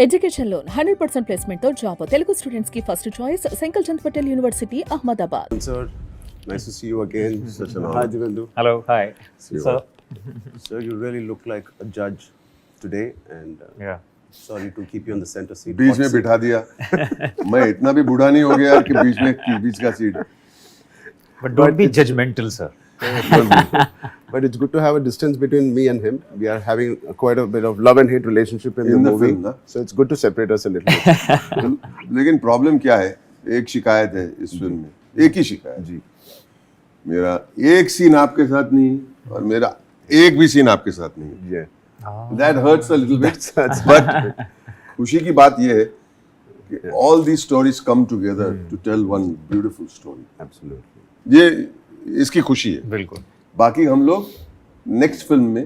Education loan 100% placement తో job Telugu students కి first choice Sankalchand Patel university Ahmedabad. Sir, nice to see you again. Such an honor. Hi, Divyenndu. Hello, hi. Sir. Sir, you really look like a judge today, and Yeah. sorry to keep you on the center seat. बीच में बिठा दिया मैं इतना भी बूढ़ा नहीं हो गया कि बीच का seat. But don't be judgmental, sir. But it's good to have a distance between me and him. We are having quite a bit of love and hate relationship in the movie, film, na? so it's good to separate us a little bit. लेकिन problem क्या है, एक शिकायत है इस film में, एक ही शिकायत जी, मेरा एक सीन आपके साथ नहीं और मेरा एक भी सीन आपके साथ नहीं. Yeah. That hurts a little bit. But खुशी की बात ये है कि all these stories come together to tell one beautiful story. Absolutely. ये इसकी खुशी है. बिल्कुल. बाकी हम लोग नेक्स्ट फिल्म में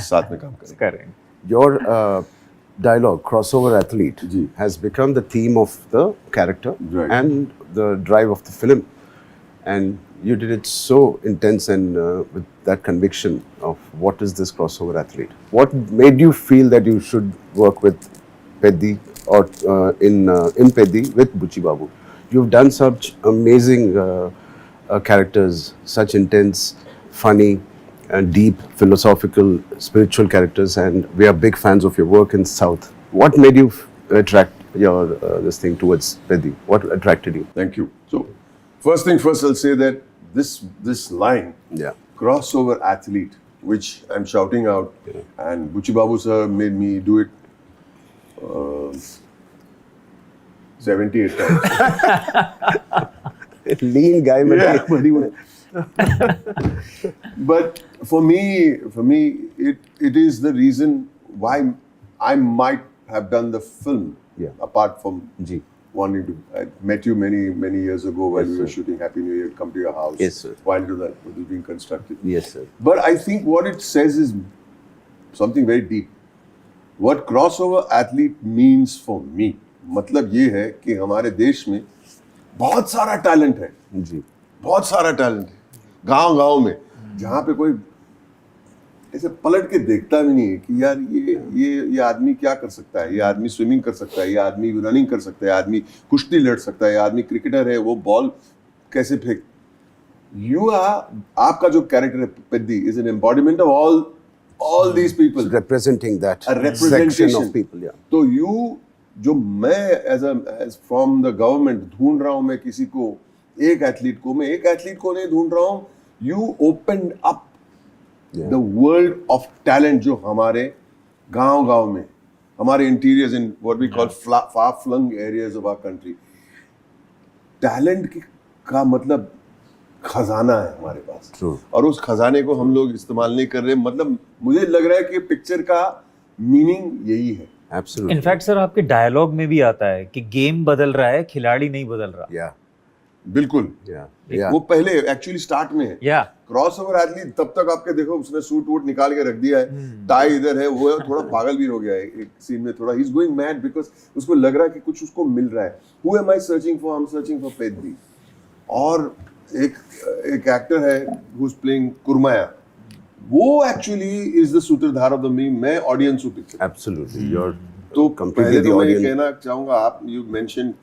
साथ में काम करेंगे. Correct. Your dialogue, crossover athlete, Ji. has become the theme of the character Right. and the drive of the film. And you did it so intense and with that conviction of what is this crossover athlete. What made you feel that you should work with Peddi or in Peddi with Buchi Babu? You've done such amazing characters, such intense, funny, and deep, philosophical, spiritual characters, and we are big fans of your work in South. What made you attract your this thing towards Peddi? What attracted you? Thank you. So, first thing first, I'll say that this line, Yeah. crossover athlete, which I'm shouting out, and Buchi Babu sir made me do it 78 times. Lean guy, Yeah, but he was. But for me, it is the reason why I might have done the film. Yeah. Apart from Ji. wanting to, I met you many years ago while Yes, we were sir. shooting Happy New Year, come to your house. Yes, sir. While it was being constructed. Yes, sir. But I think what it says is something very deep. What crossover athlete means for me, मतलब ये है कि हमारे देश में बहुत सारा talent है, जी. बहुत सारा टैलेंट है, गांव में, जहाँ पे कोई ऐसे पलट के देखता भी नहीं है कि यार ये आदमी क्या कर सकता है, ये आदमी स्विमिंग कर सकता है, ये आदमी रनिंग कर सकता है, आदमी कुश्ती लड़ सकता है, ये आदमी क्रिकेटर है, वो बॉल कैसे फेंक. आपका जो कैरेक्टर है Peddi is an embodiment of all these people, Representing that a representation section of people. Yeah. तो जो मैं as from the government ढूंढ रहा हूँ, मैं किसी को एक एथलीट को नहीं ढूंढ रहा हूँ. You opened up Yeah. the world of talent जो हमारे गांव में, हमारे interiors in what we call far flung areas of our country. Talent का मतलब खजाना है हमारे पास. True. और उस खजाने को हम लोग इस्तेमाल नहीं कर रहे. मतलब मुझे लग रहा है कि पिक्चर का मीनिंग यही है. Absolutely. इनफैक्ट सर आपके डायलॉग में भी आता है कि गेम बदल रहा है, खिलाड़ी नहीं बदल रहा. Yeah. बिल्कुल. Yeah. Yeah. वो पहले एक्चुअली स्टार्ट में है. या क्रॉसओवर एथलीट तब तक आपके देखो उसने सूट वूट निकाल के रख दिया है, टाई इधर है, वो है, थोड़ा पागल भी हो गया है एक सीन में, थोड़ा he is going mad because उसको लग रहा है कि कुछ उसको मिल रहा है. Who am I searching for? I am searching for Peddi. और एक एक्टर है हु इज प्लेइंग कुरमाया, वो एक्चुअली इज द सूत्रधार ऑफ द मीम. मैं ऑडियंस हूं पिक्चर. Absolutely. You're तो completely पहले the तो मैं ये audience. कहना चाहूंगा, आप you mention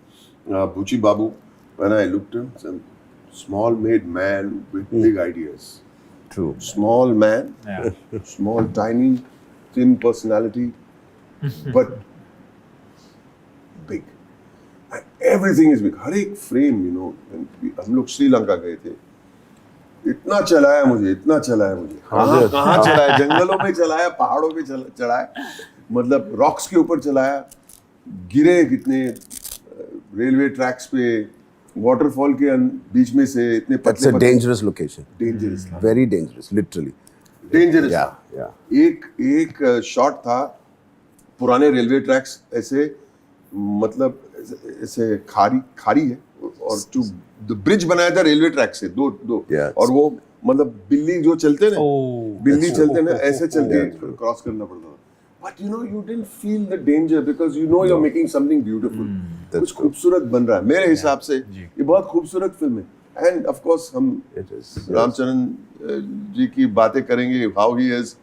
Buchi Babu, when I looked at him, small made man with big ideas. True. Small man, Yeah. small, tiny, thin personality, but big. And everything is big. हर एक frame, you know. हम लोग श्रीलंका गए थे. इतना चलाया मुझे. कहाँ चलाया? जंगलों में चलाया, पहाड़ों पे चलाया, मतलब रॉक्स के ऊपर चलाया, गिरे कितने रेलवे ट्रैक्स पे, वाटरफॉल के बीच में से इतने That's a dangerous location. Dangerous था. Very dangerous, literally. Dangerous Yeah. था. Yeah. एक शॉट था, पुराने रेलवे ट्रैक्स ऐसे, मतलब ऐसे खारी है, और द ब्रिज बनाया था रेलवे ट्रैक से दो. Yes. और वो मतलब बिल्ली जो चलते ना, Oh. बिल्ली चलते ना, ऐसे चलते Yeah. क्रॉस करना पड़ता था. But you know, you didn't feel the danger because you know you're making something beautiful. कुछ खूबसूरत बन रहा है. मेरे हिसाब से ये बहुत खूबसूरत फिल्म है. And of course हम It is. रामचरण जी की बातें करेंगे, how he has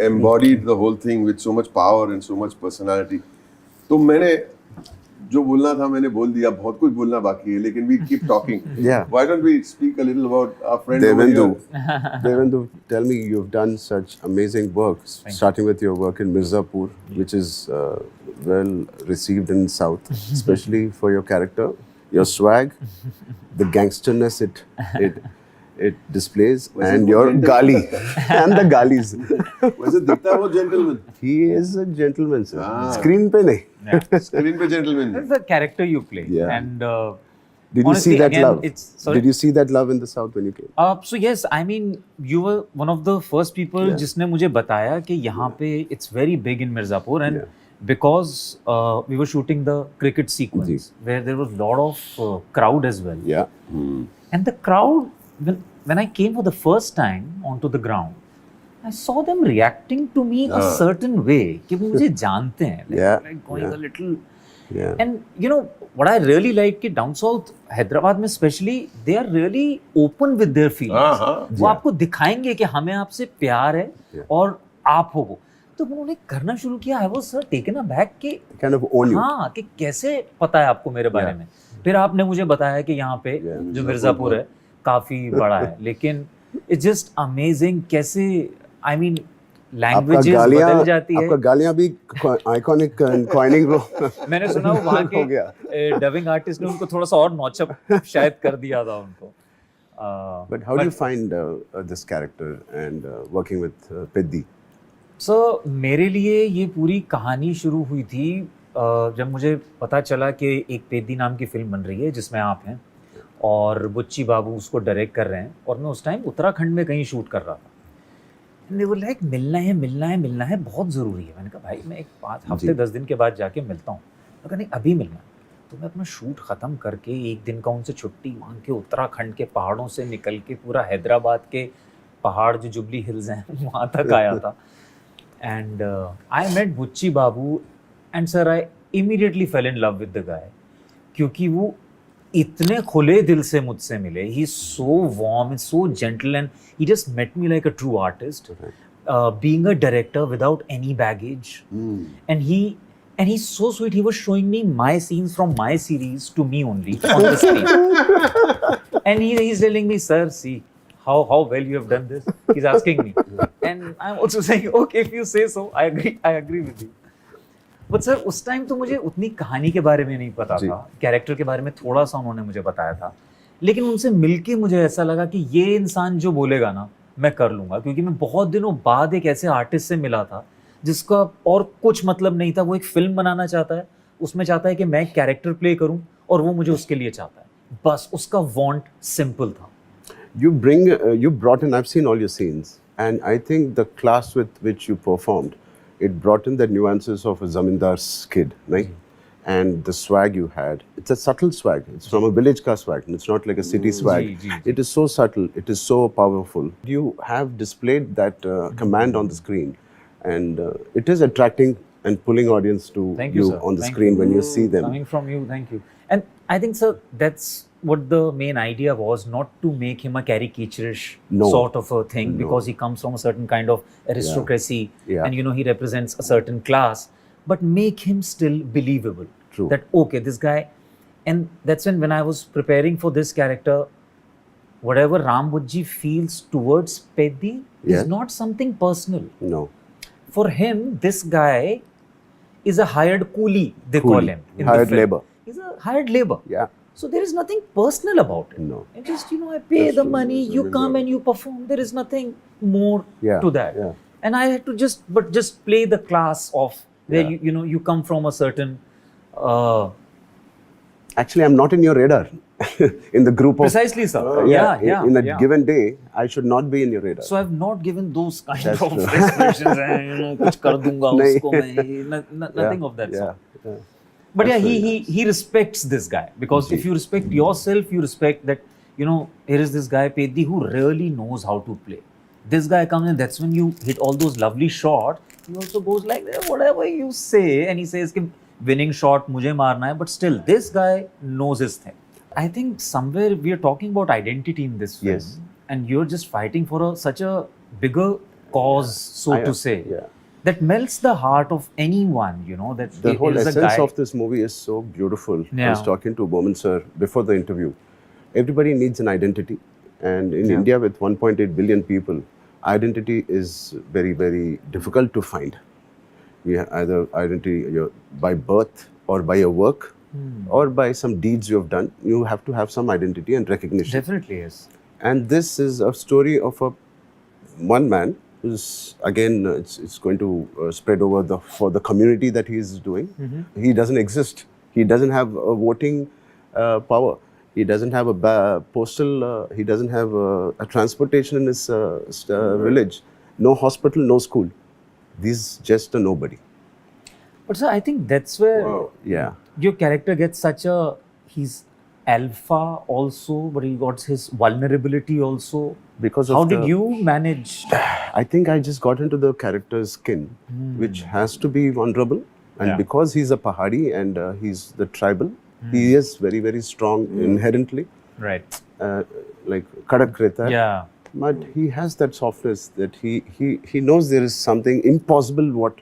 embodied the whole thing with so much power and so much personality. तो मैंने जो बोलना था मैंने बोल दिया, बहुत कुछ बोलना बाकी है, लेकिन we keep talking. Yeah. Why don't we speak a little about our friend over Divyenndu, here? Divyenndu, tell me, you've done such amazing work, starting with your work in Mirzapur, which is well received in South, especially for your character, your swag, the gangsterness it displays, and your gali and the galis. वैसे दिखता है वो gentleman. He is a gentleman, sir. Screen पे नहीं. Screen पे gentleman. That's the character you play. Yeah. And Did you honestly, see that again, love? Sorry? Did you see that love in the South when you came? So yes, I mean, you were one of the first people जिसने मुझे बताया कि यहाँ पे it's very big in Mirzapur, and because we were shooting the cricket sequence where there was a lot of crowd as well. Yeah. And the crowd, when I came for the first time onto the ground, I saw them reacting to me a certain way कि वो मुझे जानते हैं, like going a little. Yeah. And you know what I really like कि down south Hyderabad में especially they are really open with their feelings. वो आपको दिखाएंगे कि हमें आपसे प्यार है और आप हो वो. तो उन्होंने करना शुरू किया. I was taken aback कि Kind of own you. हाँ कि कैसे पता है आपको मेरे बारे में. फिर आपने मुझे बताया कि यहाँ पे जो मिर्जापुर है काफी बड़ा है, लेकिन it's just amazing कैसे I mean लैंग्वेजेस बदल जाती है. आपका गालियां भी आइकॉनिक कॉइनिंग रो. मैंने सुना वो वहाँ के डबिंग आर्टिस्ट ने उनको थोड़ा सा और नौचप शायद कर दिया था उनको. But how do you find this character and working with Peddi? So मेरे लिए ये पूरी कहानी शुरू हुई थी जब मुझे पता चला कि एक पेद्दी नाम की फिल्म बन रही है जिसमें आप हैं और बुच्ची बाबू उसको डायरेक्ट कर रहे हैं, और मैं उस टाइम उत्तराखंड में कहीं शूट कर रहा था. They were like मिलना है बहुत ज़रूरी है. मैंने कहा भाई मैं एक 5 हफ्ते 10 दिन के बाद जाके मिलता हूँ. मैं कहा नहीं अभी मिलना है. तो मैं अपना शूट ख़त्म करके एक दिन का उनसे छुट्टी मांग के उत्तराखंड के पहाड़ों से निकल के पूरा हैदराबाद के पहाड़ जो जुबली हिल्स हैं वहाँ तक आया था. And I met Bucchi Babu and sir I immediately fell in love with the guy, क्योंकि वो इतने खुले दिल से मुझसे मिले. He is so warm and so gentle and he just met me like a true artist, being a director without any baggage. And he's so sweet. He was showing me my scenes from my series to me only on the screen. And he's telling me, sir, see how well you have done this. He's asking me. And I'm also saying, okay, if you say so, I agree with you. But sir, उस time तो मुझे उतनी कहानी के बारे में नहीं पता था. कैरेक्टर के बारे में थोड़ा सा उन्होंने मुझे बताया था. लेकिन उनसे मिलके मुझे ऐसा लगा कि ये इंसान जो बोलेगा ना मैं कर लूँगा, क्योंकि मैं बहुत दिनों बाद एक ऐसे आर्टिस्ट से मिला था जिसका और कुछ मतलब नहीं था. वो एक फिल्म बनाना चाहता है, उसमें चाहता है कि मैं एक कैरेक्टर प्ले करूं और वो मुझे उसके लिए चाहता है. बस उसका वांट सिंपल था. You brought in, I've seen all your scenes, and I think the class with which you performed, it brought in the nuances of a zamindar's kid, right? And the swag you had, it's a subtle swag. It's from a village ka swag. It's not like a city swag. It is so subtle. It is so powerful. You have displayed that command on the screen. And it is attracting and pulling audience to you on the screen when you see them. Coming from you, thank you. And I think, sir, that's what the main idea was, not to make him a caricaturish sort of a thing, because he comes from a certain kind of aristocracy and, you know, he represents a certain class, but make him still believable. True. That, okay, this guy, and that's when I was preparing for this character, whatever Ram Bujji feels towards Peddi is not something personal. No. For him, this guy is a hired coolie, they call him. In hired the film. labor. He's a hired labor. Yeah. So there is nothing personal about it. No. And just, you know, I pay the money, you come and you perform. There is nothing more to that. Yeah. And I had to just play the class of where you know you come from a certain. Actually, I'm not in your radar. In the group of Precisely, sir. In a given day, I should not be in your radar. So I've not given those kind of expressions. You know, कुछ कर दूंगा उसको मैं. Nothing of that sort. But yeah, he respects this guy, because if you respect yourself, you respect that, you know, here is this guy Peddi who really knows how to play. This guy comes in, that's when you hit all those lovely shots. He also goes like, whatever you say, and he says कि winning shot मुझे मारना है, but still this guy knows his thing. I think somewhere we are talking about identity in this film, and you're just fighting for such a bigger cause, so I- to say, yeah. that melts the heart of anyone, you know, that The whole here's a essence guy. of this movie is so beautiful. I Yeah. was talking to Boman sir before the interview. Everybody needs an identity, and in Yeah. India with 1.8 billion people, identity is very, very difficult to find. We have either identity by birth or by your work or by some deeds you have done. You have to have some identity and recognition. Definitely, yes. And this is a story of one man who's again it's going to spread over for the community that he is doing. He doesn't exist. He doesn't have a voting power. He doesn't have a postal. He doesn't have a transportation in his village. No hospital, no school. He's just a nobody. But sir, I think that's where Wow. Yeah. your character gets such a, he's alpha also, but he got his vulnerability also. Because of How did the- you manage? I think I just got into the character's skin, which has to be vulnerable. And Yeah. because he's a Pahadi and he's the tribal, he is very, very strong inherently, Right. like Kadak Rehta hai. Yeah. But he has that softness that he knows there is something impossible. What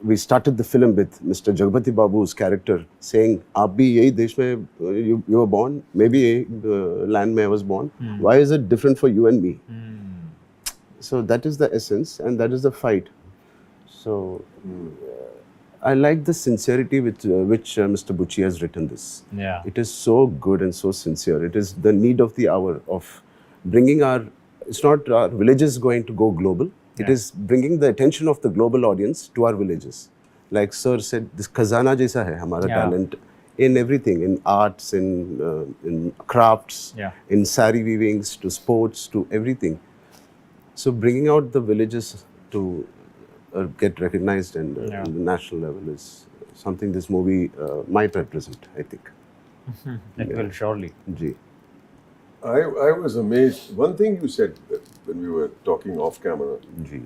we started the film with Mr. Janhvi Babu's character saying, "Aap bhi yahi desh mein you were born, maybe yahi land mein I was born. Why is it different for you and me?" So that is the essence, and that is the fight. So I like the sincerity with which Mr. Buchi has written this. Yeah. It is so good and so sincere. It is the need of the hour of bringing it's not our villages going to go global. It Yeah. is bringing the attention of the global audience to our villages. Like Sir said, this khazana jaisa hai hamara Yeah. talent in everything, in arts, in crafts, Yeah. in sari weavings, to sports, to everything. So bringing out the villages to get recognized and Yeah. on the national level is something this movie might represent, I think. It will surely. Gee. I was amazed. One thing you said when we were talking off camera, Gee.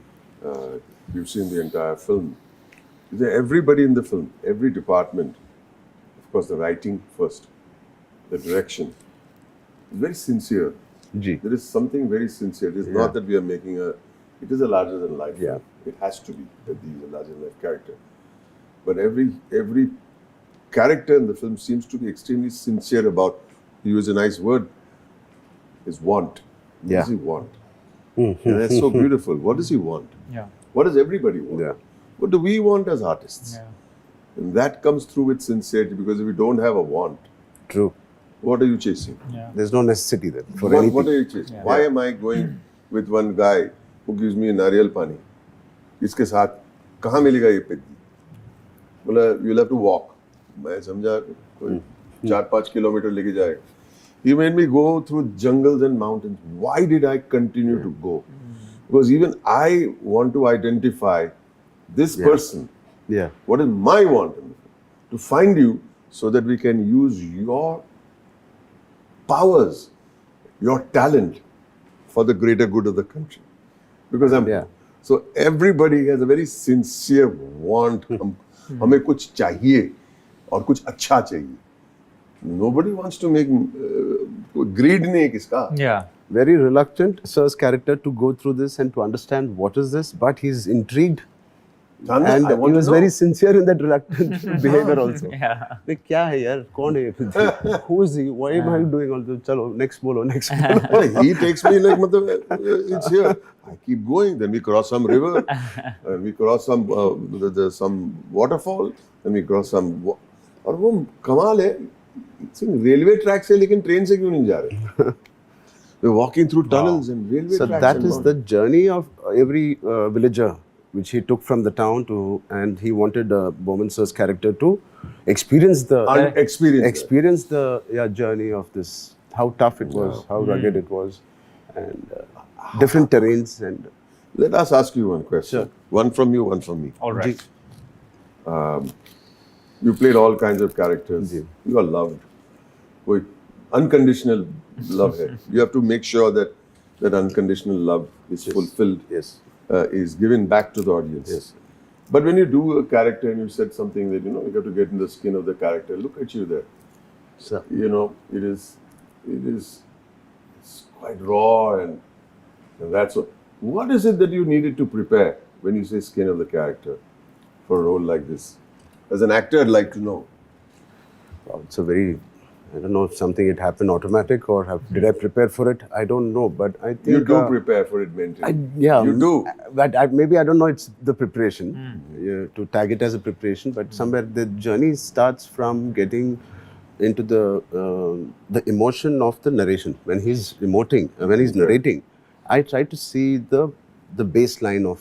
you've seen the entire film. Is that everybody in the film, every department, of course, the writing first, the direction, is very sincere. Gee. There is something very sincere. It is Yeah. not that we are making it is a larger than life. Yeah. It has to be that he is a larger than life character. But every character in the film seems to be extremely sincere about, to use a nice word, his want. What Yeah. does he want? And that's so beautiful. What does he want? Yeah. What does everybody want? Yeah. What do we want as artists? Yeah. And that comes through with sincerity, because if you don't have a want, True. what are you chasing? Yeah. There's no necessity then for What anything. are you chasing? Yeah. Why am I going with one guy who gives me नारियल पानी? इसके साथ कहाँ मिलेगा ये पेद्दी? बोला you'll have to walk. मैं समझा कोई 4-5 किलोमीटर लेके जाएगा. He made me go through jungles and mountains. Why did I continue to go? Because even I want to identify this Yeah. person. Yeah. What is my want in the film? To find you so that we can use your powers, your talent for the greater good of the country. Because Yeah. so everybody has a very sincere want. हमें कुछ चाहिए और कुछ अच्छा चाहिए. Nobody wants to make greed नहीं है किसका. Yeah. Very reluctant, Sir's character, to go through this and to understand what is this, but he's intrigued. And And I he want was to know. very sincere in that reluctant behavior also. Yeah. Like, क्या है यार? कौन है ये? Who is he? Why am I doing all this? चलो, next bolo, next bolo. Well, he takes me like मतलब it's here. I keep going. Then we cross some river, and we cross some some waterfall, then we cross some. और वो कमाल है. Railway track से लेकिन train से क्यों नहीं जा रहे? We're walking through tunnels and railway So tracks. that and is all. the journey of every villager, which he took from the town to, and he wanted Boman Sir's character to experience the Experience that. journey of this, how tough it was, how rugged it was, and different terrains and Let us ask you one question. Sure. One from you, one from me. All right. You played all kinds of characters. Ji. You are loved. कोई unconditional love है. You have to make sure that that unconditional love is fulfilled, yes, is given back to the audience. yes, But when you do a character and you said something that, you have to get in the skin of the character, look at you there. so It is it's quite raw and that's what. What is it that you needed to prepare when you say skin of the character for a role like this? As an actor, I'd like to know. It's a very, I don't know if something it happened automatic or did I prepare for it? I don't know, but I think You do prepare for it mentally. yeah, You do. But maybe I don't know. It's the preparation to tag it as a preparation, but somewhere the journey starts from getting into the emotion of the narration when he's emoting, when he's narrating. I try to see the baseline of.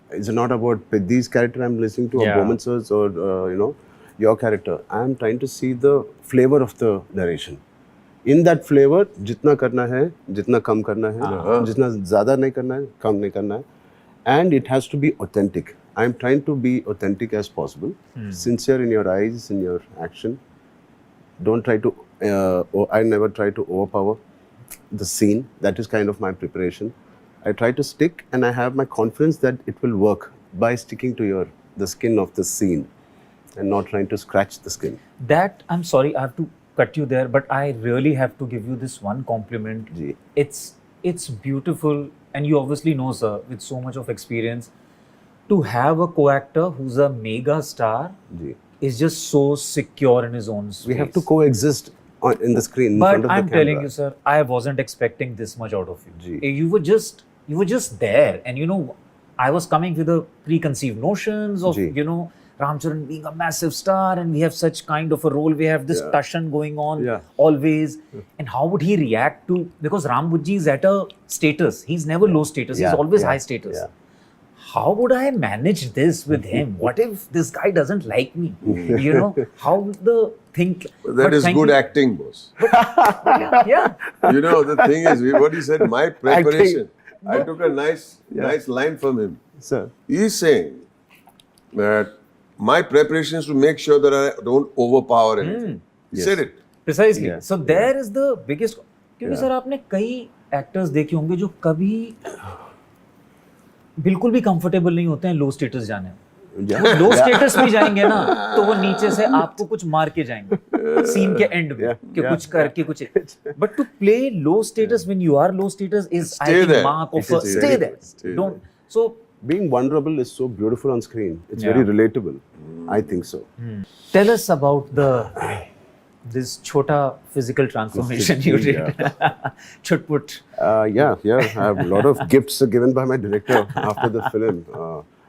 It's not about Peddi's character I'm listening to, or Boman sir's, or your character. I'm trying to see the flavor of the narration. In that flavor, जितना करना है, जितना कम करना है, जितना ज़्यादा नहीं करना है, कम नहीं करना है, and it has to be authentic. I'm trying to be authentic as possible, sincere in your eyes, in your action. Don't try to. I never try to overpower the scene. That is kind of my preparation. I try to stick, and I have my confidence that it will work by sticking to the skin of the scene and not trying to scratch the skin. That, I'm sorry, I have to cut you there, but I really have to give you this one compliment. Ji. It's beautiful, and you obviously know, sir, with so much of experience, to have a co-actor who's a mega star Ji. is just so secure in his own space. We have to coexist in the screen in But front of I'm the camera. telling you, sir, I wasn't expecting this much out of you. Ji. You were just there, and I was coming with the preconceived notions of Ji. Ram Charan being a massive star, and we have such kind of a role. We have this passion going on always. And how would he react to, because Ram Bujji is at a status. He's never low status. He's always high status. Yeah. How would I manage this with him? What if this guy doesn't like me? How the thing. That is good acting, boss. Yeah. The thing is, what he said, my preparation. I took a nice line from him. Sir. He's saying that my preparation is to make sure that I don't overpower anything. He said it. Precisely. Yeah. So there is the biggest. क्योंकि sir आपने कई actors देखे होंगे जो कभी बिल्कुल भी comfortable नहीं होते हैं लो स्टेटस जाने में। लो स्टेटस में जाएंगे ना तो वो नीचे से आपको कुछ मार के जाएंगे सीन के एंड में कि कुछ करके कुछ। But to play low status when you are low status is I think mark of stay there. Don't. So being vulnerable is so beautiful on screen. It's very relatable. I think so. Tell us about this chota physical transformation you did. Chutput. Yeah. I have a lot of gifts given by my director after the film.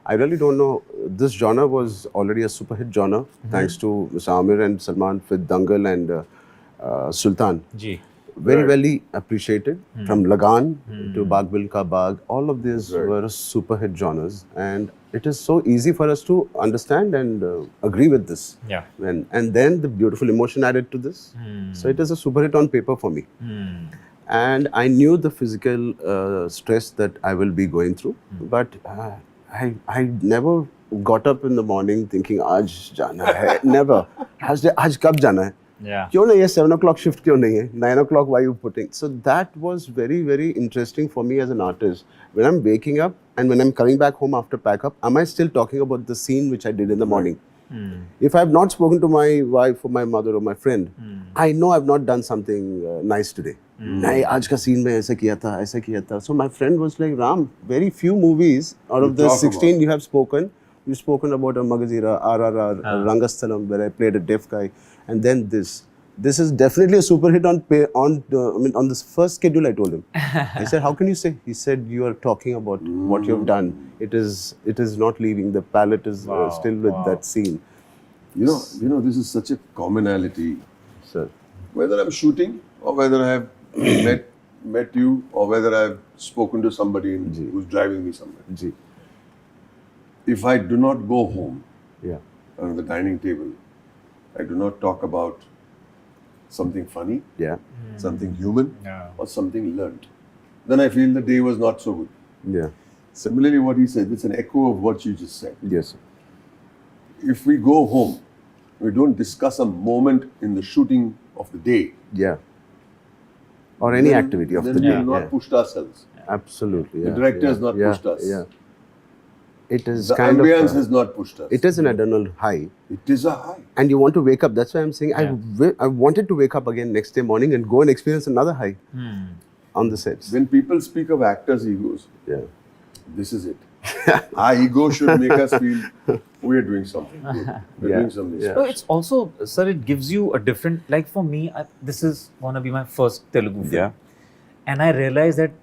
I really don't know. This genre was already a super hit genre, thanks to Mr. Amir and Salman with Dangal and Sultan. Ji. Very well appreciated. From Lagan to Baag Bil Ka Baag, all of these were super hit genres, and it is so easy for us to understand and agree with this. Yeah. And then the beautiful emotion added to this. So it is a super hit on paper for me. And I knew the physical stress that I will be going through, but I never got up in the morning thinking, "Aaj jana hai." Never. Aaj kab jana hai? Yeah. क्यों नहीं है 7 o'clock shift क्यों नहीं है 9 o'clock why you putting? So that was very, very interesting for me as an artist. When I'm waking up and when I'm coming back home after pack up, am I still talking about the scene which I did in the morning? If I have not spoken to my wife or my mother or my friend, I know I've not done something nice today. नहीं आज का scene में ऐसा किया था. So my friend was like, Ram, very few movies out of the 16 you have spoken. You've spoken about a Magazira, RRR, Rangasthalam, where I played a deaf guy, and then this. This is definitely a super hit on this first schedule. I told him. I said, "How can you say?" He said, "You are talking about what you have done. It is not leaving. The palette is still with that scene." This is such a commonality. Sir. Whether I'm shooting or whether I have met you or whether I've spoken to somebody who's driving me somewhere. Ji. If I do not go home Yeah. on the dining table, I do not talk about something funny, Yeah. something human, Yeah. or something learned, then I feel the day was not so good. Yeah. Similarly, what he said, it's an echo of what you just said. Yes. Sir. If we go home, we don't discuss a moment in the shooting of the day. Yeah. Or any then- activity of then the we day. have not Yeah. pushed ourselves. Absolutely. The Yeah. director has Yeah. not Yeah. pushed us. Yeah. It is The kind ambience of. has not pushed us. It is an adrenaline high. It is a high. And you want to wake up. That's why I'm saying I wanted to wake up again next day morning and go and experience another high. on the sets. When people speak of actors' egos, Yeah. this is it. Our ego should make us feel we are doing something good. We're Yeah. doing something Yeah. No, special. it's also, sir, it gives you a different, like for me, this is gonna be my first Telugu film. Yeah. And I realized that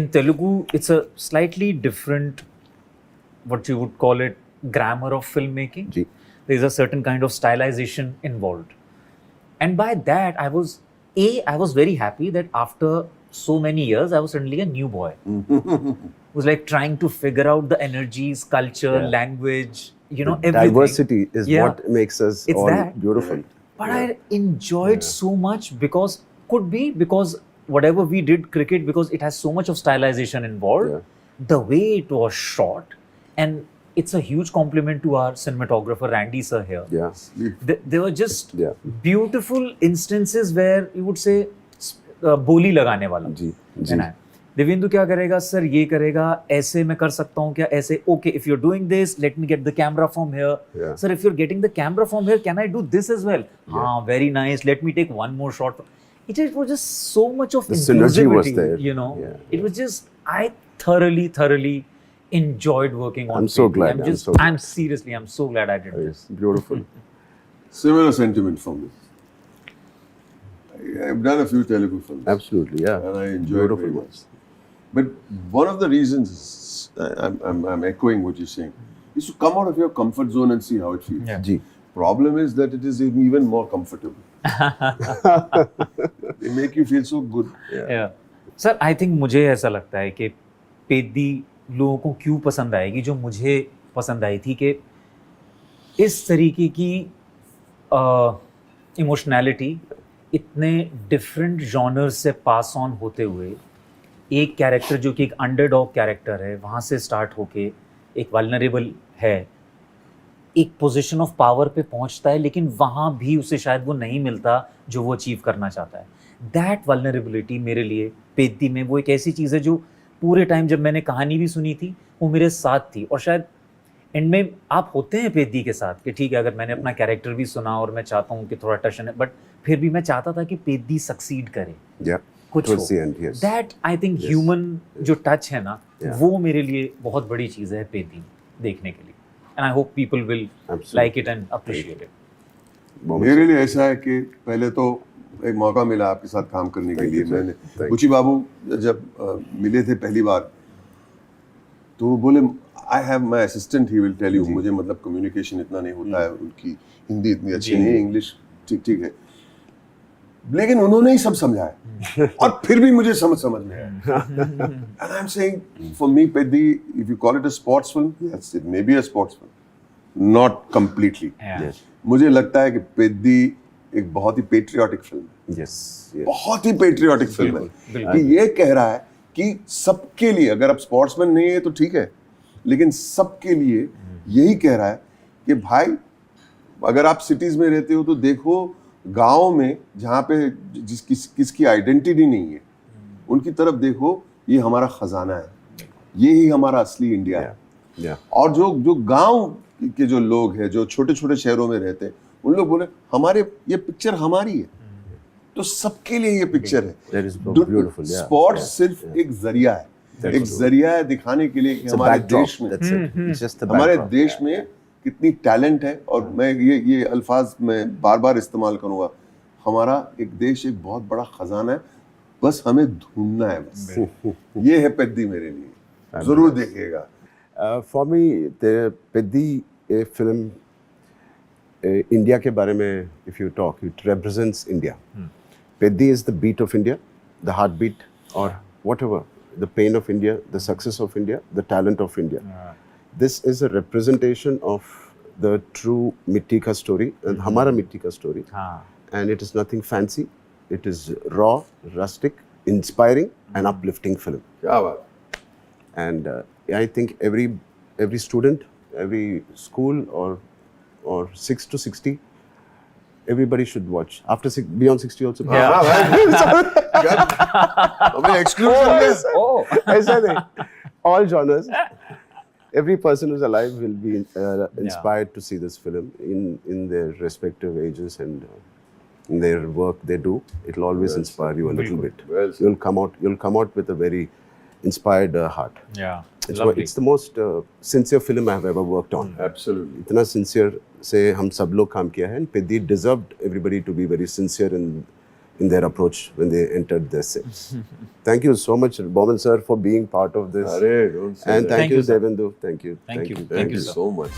in Telugu, it's a slightly different, what you would call it, grammar of filmmaking. Ji. There's a certain kind of stylization involved. And by that, I was very happy that after so many years, I was suddenly a new boy. Was like trying to figure out the energies, culture, Yeah. language, everything. Diversity is Yeah. what makes us It's all that. beautiful. But I enjoyed so much because whatever we did cricket, because it has so much of stylization involved, Yeah. the way it was shot, and it's a huge compliment to our cinematographer Randy sir here. Yeah. There were just Yeah. beautiful instances where you would say बोली लगाने वाला जी, जी. है ना? दिव्येंदु क्या करेगा sir, ये करेगा, ऐसे मैं कर सकता हूँ क्या, ऐसे, okay, if you are doing this let me get the camera from here, Yeah. Sir if you are getting the camera from here can I do this as well, हाँ, very nice, let me take one more shot. It was just so much of The synergy was inclusivity, there. Yeah. It was just, I thoroughly enjoyed working on I'm so Peddi. glad, I'm so glad. I'm so glad I did this. It's beautiful. Similar sentiment from me. I've done a few Telugu films. Absolutely, yeah. And I enjoyed it very Beautiful. much. But one of the reasons I'm echoing what you're saying is to come out of your comfort zone and see how it feels. Yeah. Ji. Problem is that it is even more comfortable. They make you feel so good. Yeah. Sir I think मुझे ऐसा लगता है कि पेद्दी लोगों को क्यों पसंद आएगी, जो मुझे पसंद आई थी, कि इस तरीके की इमोशनैलिटी इतने डिफरेंट जॉनर्स से पास ऑन होते हुए, एक कैरेक्टर जो कि एक अंडरडॉग कैरेक्टर है, वहाँ से स्टार्ट होके एक वल्नरेबल है, एक पोजीशन ऑफ पावर पे पहुंचता है, लेकिन वहाँ भी उसे शायद वो नहीं मिलता जो वो अचीव करना चाहता है. दैट वल्नरेबिलिटी मेरे लिए पेद्दी में वो एक ऐसी चीज़ है जो पूरे टाइम जब मैंने कहानी भी सुनी थी वो मेरे साथ थी. और शायद एंड में आप होते हैं पेद्दी के साथ कि ठीक है, अगर मैंने अपना कैरेक्टर भी सुना और मैं चाहता हूँ कि थोड़ा टशन है, बट फिर भी मैं चाहता था कि पेद्दी सक्सीड करे, Yeah. कुछ Towards the end, yes. That I think Yes. Human जो टच है ना, Yeah. वो मेरे लिए बहुत बड़ी चीज़ है पेद्दी देखने के लिए. And I hope people will Absolutely. Like it and appreciate it. मेरे लिए ऐसा है कि पहले तो एक मौका मिला आपके साथ काम करने के Thank लिए. you, sir. मैंने Thank बुची बाबू जब मिले थे पहली बार, तो वो बोले I have my assistant, he will tell you. मुझे मतलब कम्युनिकेशन इतना नहीं होता है, उनकी हिंदी इतनी अच्छी नहीं है, इंग्लिश ठीक है, लेकिन उन्होंने ही सब समझाया और फिर भी मुझे समझ में आया. And I am saying for me Peddi, if you call it a sports film, yes it may be a sports film, not completely. Yes. मुझे लगता है कि पेद्दी एक बहुत ही पेट्रियाटिक फिल्म है, Yes. Yes. बहुत ही पेट्रियाटिक फिल्म है, कि ये कह रहा है कि सबके लिए, अगर आप स्पोर्ट्समैन नहीं है तो ठीक है, लेकिन सबके लिए यही कह रहा है कि भाई अगर आप सिटीज में रहते हो तो देखो गांव में जहाँ पे किसकी आइडेंटिटी नहीं है, उनकी तरफ देखो, ये हमारा खजाना है, ये ही हमारा असली इंडिया है. Yeah. और जो गांव के जो लोग हैं, जो छोटे छोटे शहरों में रहते हैं, उन लोग बोले हमारे ये पिक्चर हमारी है, तो सबके लिए ये पिक्चर है. That is beautiful. Yeah. Sports Yeah. सिर्फ Yeah. एक जरिया है, That's एक true. जरिया है दिखाने के लिए कि It's a हमारे backdrop. देश में, That's it. It's just the हमारे backdrop. देश Yeah. में कितनी टैलेंट है. और मैं ये अल्फाज मैं बार बार इस्तेमाल करूंगा, हमारा एक देश एक बहुत बड़ा खजाना है, बस हमें ढूंढना है. बस ये है पेद्दी मेरे लिए, जरूर देखिएगा. For me, the Peddi film, India के बारे में, if you talk, it represents India. Peddi is the beat of India, the heartbeat, or whatever, the pain of India, the success of India, the talent of India. This is a representation of the true मिट्टी का story, and हमारा मिट्टी का story. And it is nothing fancy. It is raw, rustic, inspiring, and uplifting film. क्या बात. And I think every student, every school, or 6 to 60, everybody should watch. After beyond 60 also. हमें exclusive ऐसा नहीं. All genres. Every person who's alive will be inspired to see this film in their respective ages, and in their work they do, it'll always inspire you a little bit. Well said. You'll come out with a very inspired heart. Yeah, It's the most sincere film I've ever worked on. Absolutely. इतना sincere से हम सब लोग काम किया है, and Peddi deserved everybody to be very sincere in their approach when they entered their sets. Thank you so much, Boman sir, for being part of this. Arey, don't say And that. thank Thank you, you, sir. Divyenndu. Thank you. Thank you. Thank you sir. so much.